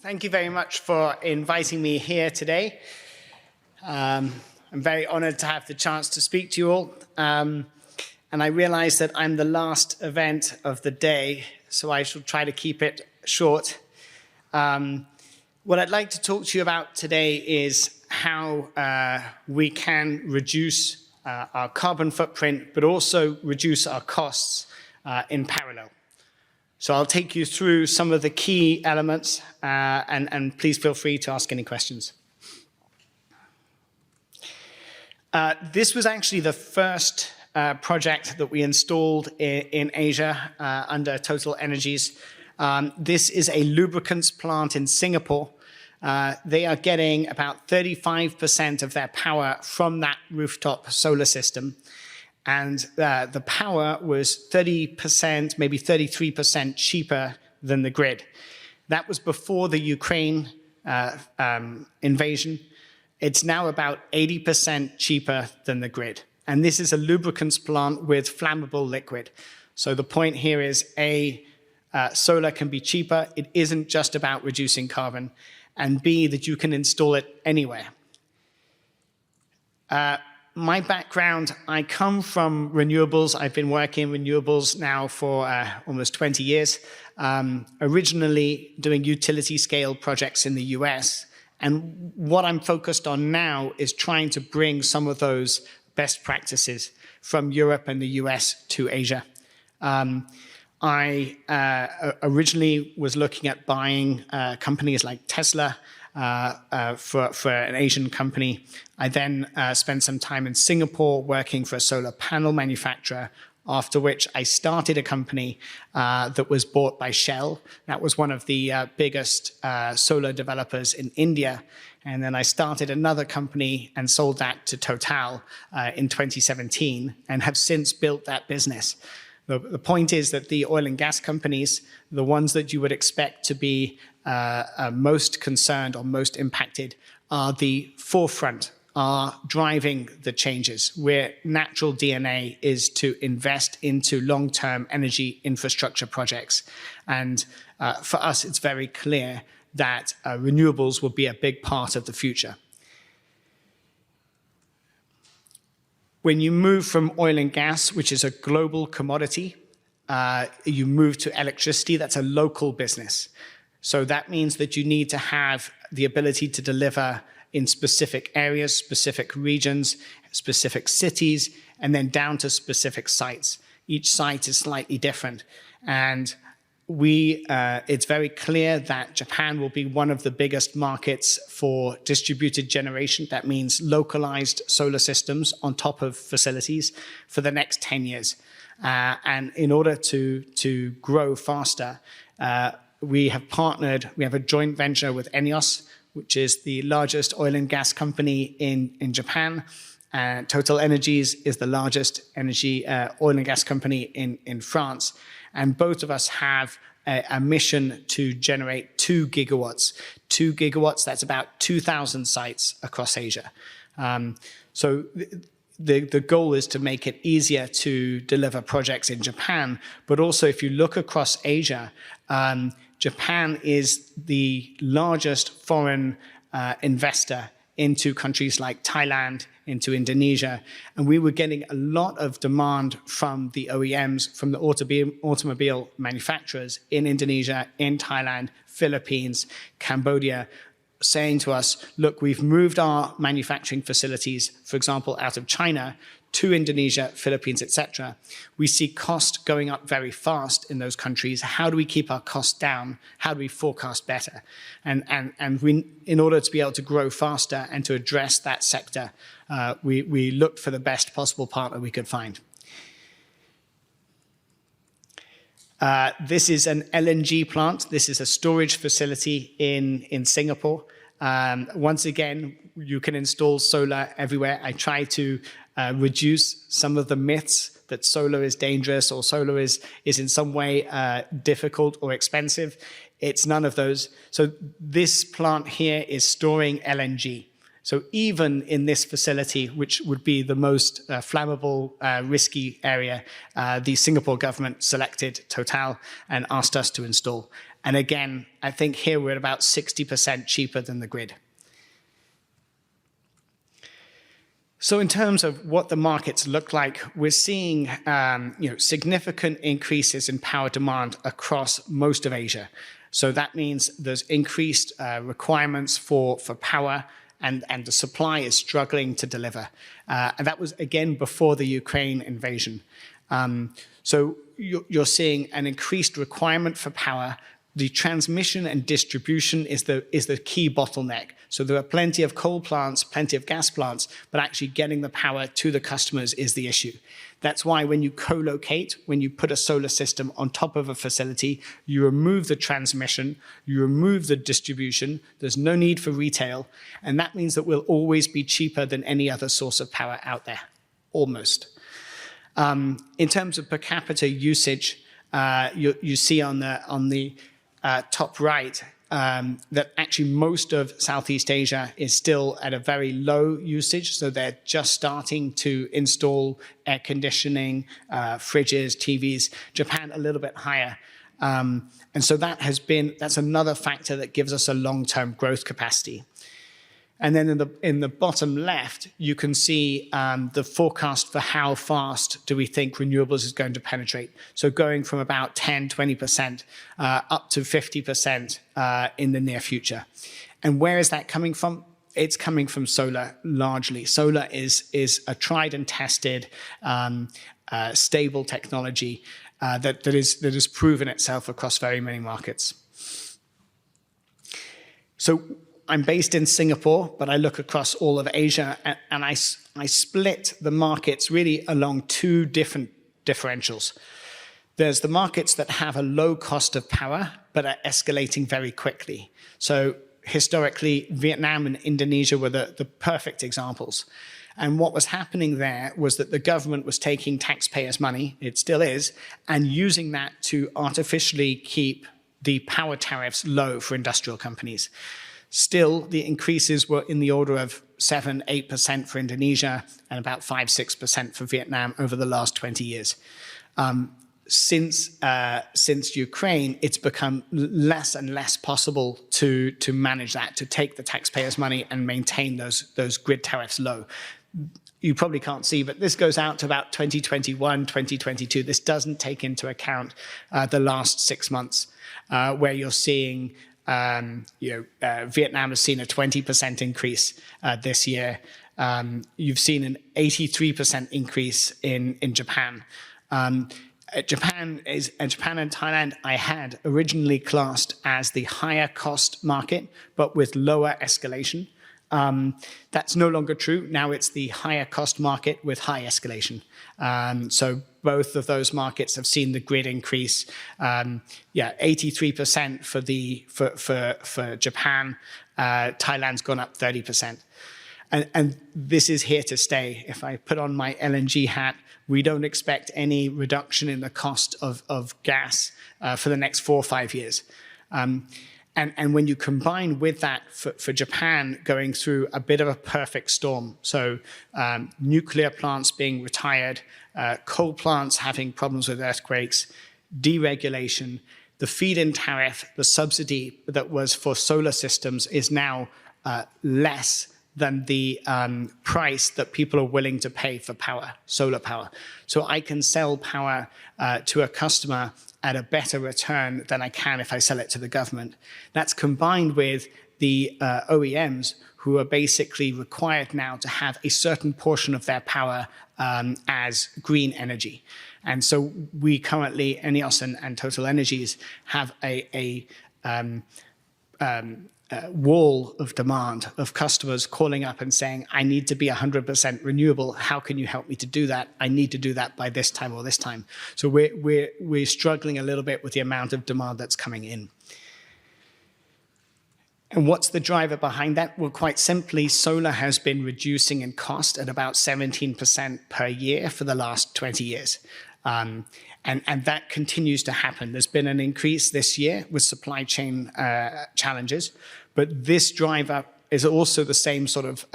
Thank you very much for inviting me here today. I'm very honored to have the chance to speak to you all. And I realize that I'm the last event of the day, so I shall try to keep it short. What I'd like to talk to you about today is how we can reduce our carbon footprint, but also reduce our costs in parallel. So I'll take you through some of the key elements, and please feel free to ask any questions. This was actually the first project that we installed in Asia under TotalEnergies. This is a lubricants plant in Singapore. They are getting about 35% of their power from that rooftop solar system. And the power was 30%, maybe 33% cheaper than the grid. That was before the Ukraine invasion. It's now about 80% cheaper than the grid. And this is a lubricants plant with flammable liquid. So the point here is, solar can be cheaper. It isn't just about reducing carbon. And B, that you can install it anywhere. My background, I come from renewables. I've been working in renewables now for almost 20 years, originally doing utility scale projects in the US. And what I'm focused on now is trying to bring some of those best practices from Europe and the US to Asia. I originally was looking at buying companies like Tesla, for an Asian company. I then spent some time in Singapore working for a solar panel manufacturer, after which I started a company that was bought by Shell. That was one of the biggest solar developers in India. And then I started another company and sold that to Total in 2017 and have since built that business. The point is that the oil and gas companies, the ones that you would expect to be most concerned or most impacted, are the forefront, are driving the changes, where natural DNA is to invest into long-term energy infrastructure projects. And for us, it's very clear that renewables will be a big part of the future. When you move from oil and gas, which is a global commodity, you move to electricity, that's a local business. So that means that you need to have the ability to deliver in specific areas, specific regions, specific cities, and then down to specific sites. Each site is slightly different. And it's very clear that Japan will be one of the biggest markets for distributed generation. That means localized solar systems on top of facilities for the next 10 years. And in order to grow faster, we have a joint venture with ENEOS, which is the largest oil and gas company in Japan. TotalEnergies is the largest oil and gas company in France. And both of us have a mission to generate 2 gigawatts. 2 gigawatts, that's about 2,000 sites across Asia. So the goal is to make it easier to deliver projects in Japan. But also, if you look across Asia, Japan is the largest foreign investor into countries like Thailand, into Indonesia. And we were getting a lot of demand from the OEMs, from the automobile manufacturers in Indonesia, in Thailand, Philippines, Cambodia, saying to us, look, we've moved our manufacturing facilities, for example, out of China to Indonesia, Philippines, etc. We see cost going up very fast in those countries. How do we keep our costs down? How do we forecast better? And we, in order to be able to grow faster and to address that sector, we looked for the best possible partner we could find. This is an LNG plant. This is a storage facility in Singapore. Once again, you can install solar everywhere. I try to reduce some of the myths that solar is dangerous or solar is in some way difficult or expensive. It's none of those. So this plant here is storing LNG. So even in this facility, which would be the most flammable, risky area, the Singapore government selected Total and asked us to install. And again, I think here we're at about 60% cheaper than the grid. So in terms of what the markets look like, we're seeing significant increases in power demand across most of Asia. So that means there's increased requirements for power, and the supply is struggling to deliver. And that was, again, before the Ukraine invasion. So you're seeing an increased requirement for power. The transmission and distribution is the key bottleneck. So there are plenty of coal plants, plenty of gas plants, but actually getting the power to the customers is the issue. That's why when you co-locate, when you put a solar system on top of a facility, you remove the transmission, you remove the distribution, there's no need for retail, and that means that we'll always be cheaper than any other source of power out there, almost. In terms of per capita usage, you see on the top right that actually most of Southeast Asia is still at a very low usage. So they're just starting to install air conditioning, fridges, TVs. Japan a little bit higher. And so that's another factor that gives us a long-term growth capacity. And then in the bottom left, you can see the forecast for how fast do we think renewables is going to penetrate. So going from about 10, 20% up to 50% in the near future. And where is that coming from? It's coming from solar largely. Solar is a tried and tested, stable technology that has proven itself across very many markets. So I'm based in Singapore, but I look across all of Asia, and I split the markets really along two different differentials. There's the markets that have a low cost of power, but are escalating very quickly. So historically, Vietnam and Indonesia were the perfect examples. And what was happening there was that the government was taking taxpayers' money, it still is, and using that to artificially keep the power tariffs low for industrial companies. Still, the increases were in the order of 7, 8% for Indonesia and about 5, 6% for Vietnam over the last 20 years. Since Ukraine, it's become less and less possible to manage that, to take the taxpayers' money and maintain those grid tariffs low. You probably can't see, but this goes out to about 2021, 2022. This doesn't take into account the last 6 months, where you're seeing Vietnam has seen a 20% increase this year. You've seen an 83% increase in Japan. Japan and Thailand I had originally classed as the higher cost market, but with lower escalation. That's no longer true. Now it's the higher cost market with high escalation. So both of those markets have seen the grid increase. 83% for Japan. Thailand's gone up 30%. And this is here to stay. If I put on my LNG hat, we don't expect any reduction in the cost of gas for the next 4 or 5 years. And when you combine with that for Japan going through a bit of a perfect storm, so nuclear plants being retired, coal plants having problems with earthquakes, deregulation, the feed-in tariff, the subsidy that was for solar systems is now less than the price that people are willing to pay for power, solar power. So I can sell power to a customer at a better return than I can if I sell it to the government. That's combined with the OEMs who are basically required now to have a certain portion of their power as green energy. And so we currently, ENEOS and TotalEnergies, have a wall of demand of customers calling up and saying, I need to be 100% renewable. How can you help me to do that? I need to do that by this time or this time. So we're struggling a little bit with the amount of demand that's coming in. And what's the driver behind that? Well, quite simply, solar has been reducing in cost at about 17% per year for the last 20 years. And that continues to happen. There's been an increase this year with supply chain challenges, but this driver is also the same sort of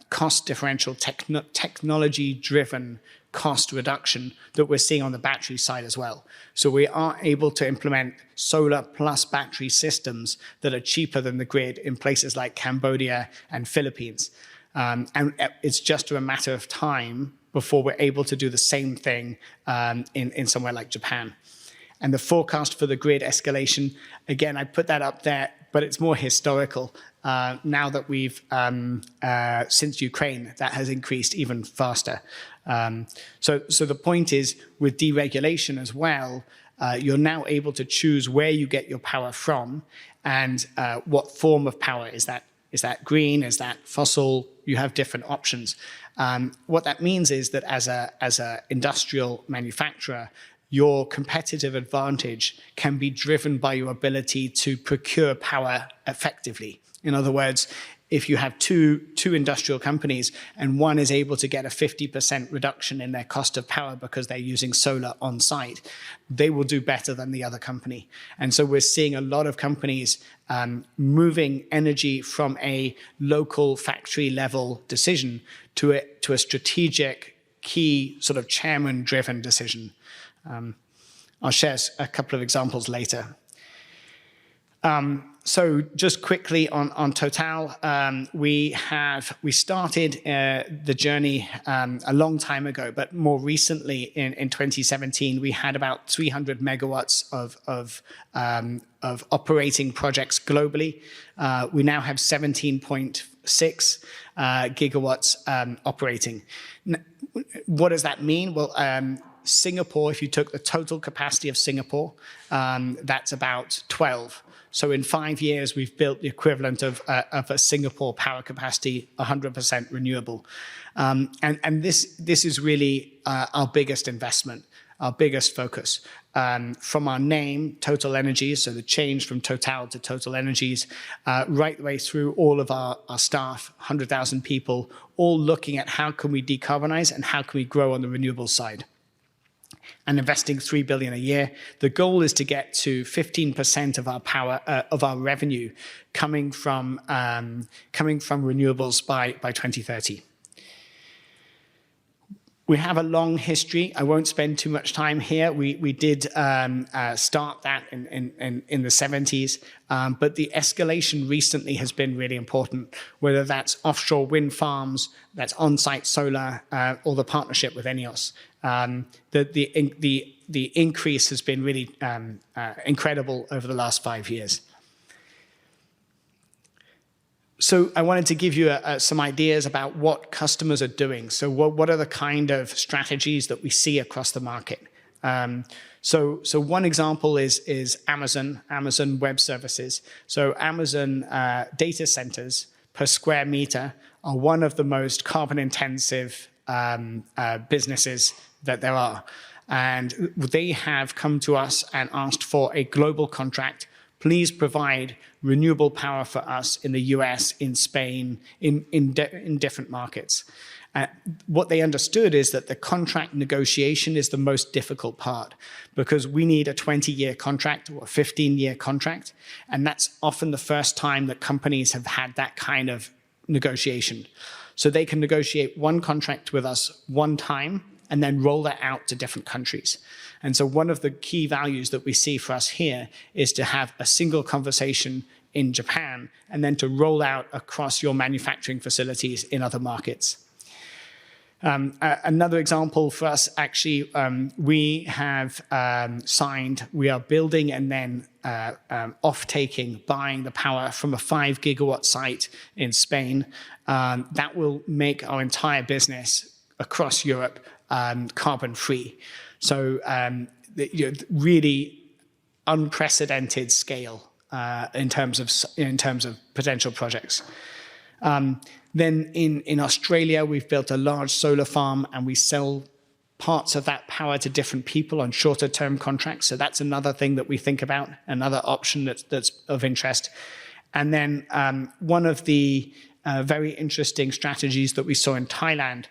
cost differential, technology-driven cost reduction that we're seeing on the battery side as well. So we are able to implement solar plus battery systems that are cheaper than the grid in places like Cambodia and Philippines. And it's just a matter of time before we're able to do the same thing in somewhere like Japan. And the forecast for the grid escalation, again, I put that up there, but it's more historical. Now that we've, since Ukraine, that has increased even faster. So the point is, with deregulation as well, you're now able to choose where you get your power from and what form of power. Is that green? Is that fossil? You have different options. What that means is that as a industrial manufacturer, your competitive advantage can be driven by your ability to procure power effectively. In other words, if you have two industrial companies and one is able to get a 50% reduction in their cost of power because they're using solar on site, they will do better than the other company. And so we're seeing a lot of companies moving energy from a local factory level decision to a strategic key sort of chairman-driven decision. I'll share a couple of examples later. So just quickly on Total, we started the journey a long time ago, but more recently in 2017, we had about 300 megawatts of operating projects globally. We now have 17.6 gigawatts operating. What does that mean? Well, Singapore, if you took the total capacity of Singapore, that's about 12. So in 5 years, we've built the equivalent of a Singapore power capacity, 100% renewable. And this is really our biggest investment, our biggest focus. From our name, TotalEnergies, so the change from Total to TotalEnergies, right the way through all of our staff, 100,000 people, all looking at how can we decarbonize and how can we grow on the renewable side. And investing $3 billion a year. The goal is to get to 15% of our power, of our revenue coming from renewables by 2030. We have a long history. I won't spend too much time here. We did start that in the 70s, but the escalation recently has been really important, whether that's offshore wind farms, that's on-site solar, or the partnership with ENEOS. The increase has been really incredible over the last 5 years. So I wanted to give you some ideas about what customers are doing. So what are the kind of strategies that we see across the market? So one example is Amazon Web Services. So Amazon data centers per square meter are one of the most carbon intensive businesses that there are. And they have come to us and asked for a global contract. Please provide renewable power for us in the US, in Spain, in different markets. What they understood is that the contract negotiation is the most difficult part because we need a 20-year contract or a 15-year contract. And that's often the first time that companies have had that kind of negotiation. So they can negotiate one contract with us one time and then roll that out to different countries. And so one of the key values that we see for us here is to have a single conversation in Japan and then to roll out across your manufacturing facilities in other markets. Another example for us, actually, we have signed, we are building and then off-taking, buying the power from a 5 gigawatt site in Spain. That will make our entire business across Europe carbon-free. So really unprecedented scale in terms of potential projects. Then in Australia, we've built a large solar farm and we sell parts of that power to different people on shorter term contracts. So that's another thing that we think about, another option that's of interest. And then one of the very interesting strategies that we saw in Thailand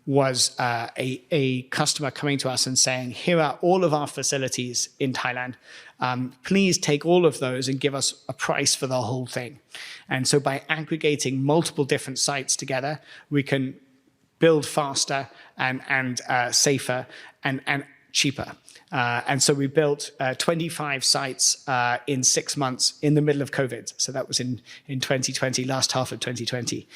was a customer coming to us and saying, here are all of our facilities in Thailand. Please take all of those and give us a price for the whole thing. And so by aggregating multiple different sites together, we can build faster and safer and cheaper. And so we built 25 sites in 6 months in the middle of COVID. So that was in 2020, last half of 2020.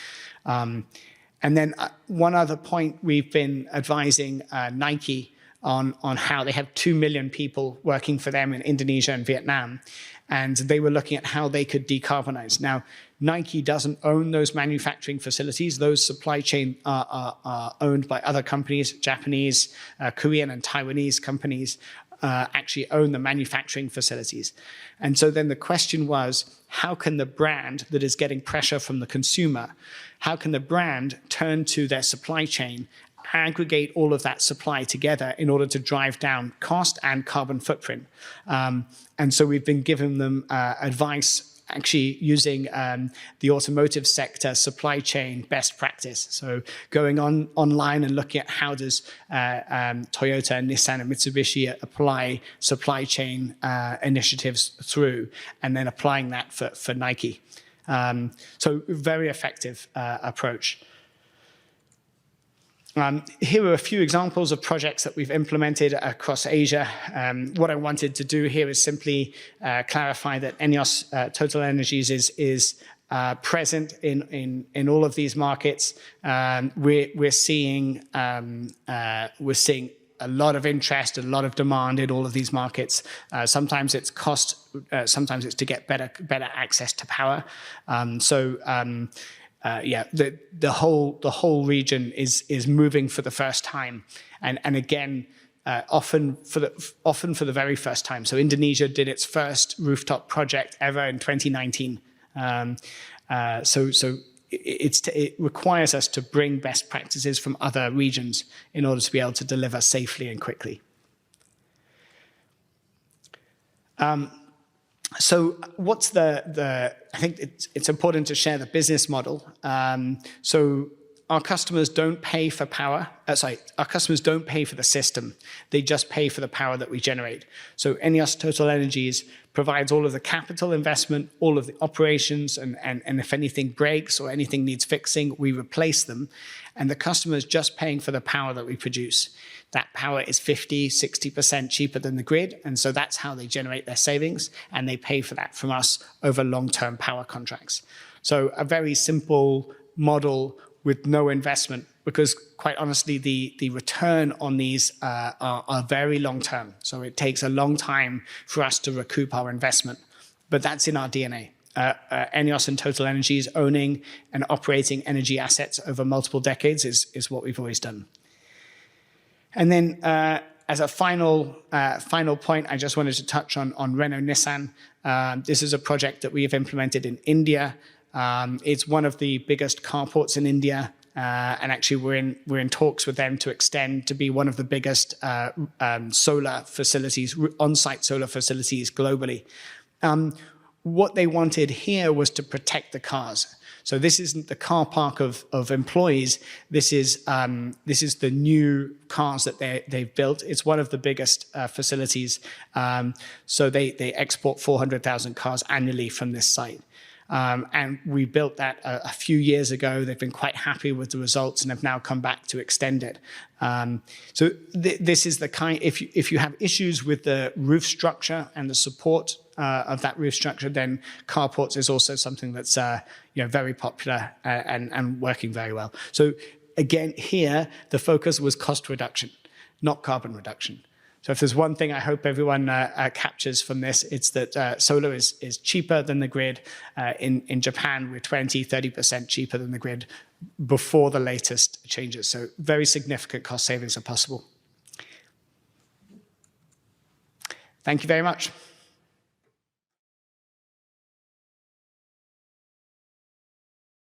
And then one other point, we've been advising Nike on how they have 2 million people working for them in Indonesia and Vietnam. And they were looking at how they could decarbonize. Now, Nike doesn't own those manufacturing facilities. Those supply chain are owned by other companies, Japanese, Korean, and Taiwanese companies actually own the manufacturing facilities. And so then the question was, how can the brand that is getting pressure from the consumer, how can the brand turn to their supply chain, aggregate all of that supply together in order to drive down cost and carbon footprint? And so we've been giving them advice actually using the automotive sector supply chain best practice. So going online and looking at how does Toyota, Nissan, and Mitsubishi apply supply chain initiatives through, and then applying that for Nike. So very effective approach. Here are a few examples of projects that we've implemented across Asia. What I wanted to do here is simply clarify that ENEOS TotalEnergies is present in all of these markets. We're seeing a lot of interest, a lot of demand in all of these markets. Sometimes it's cost, sometimes it's to get better access to power. The whole region is moving for the first time, and again, often for the very first time. So Indonesia did its first rooftop project ever in 2019. It requires us to bring best practices from other regions in order to be able to deliver safely and quickly. So what's I think it's important to share the business model. So our customers don't pay for power. Our customers don't pay for the system. They just pay for the power that we generate. So ENEOS TotalEnergies provides all of the capital investment, all of the operations, and if anything breaks or anything needs fixing, we replace them. And the customer is just paying for the power that we produce. That power is 50, 60% cheaper than the grid, and so that's how they generate their savings, and they pay for that from us over long-term power contracts. So a very simple model with no investment, because quite honestly, the return on these are very long-term. So it takes a long time for us to recoup our investment, but that's in our DNA. ENEOS and TotalEnergies owning and operating energy assets over multiple decades is what we've always done. And then as a final point, I just wanted to touch on Renault Nissan. This is a project that we have implemented in India. It's one of the biggest carports in India. And actually we're in talks with them to extend to be one of the biggest solar facilities, on-site solar facilities globally. What they wanted here was to protect the cars. So this isn't the car park of employees. This is the new cars that they've built. It's one of the biggest facilities. So they export 400,000 cars annually from this site. And we built that a few years ago. They've been quite happy with the results and have now come back to extend it. So this is the kind, if you have issues with the roof structure and the support of that roof structure, then carports is also something that's very popular and working very well. So again, here, the focus was cost reduction, not carbon reduction. So if there's one thing I hope everyone captures from this, it's that solar is cheaper than the grid. In Japan, we're 20-30% cheaper than the grid before the latest changes. So very significant cost savings are possible. Thank you very much.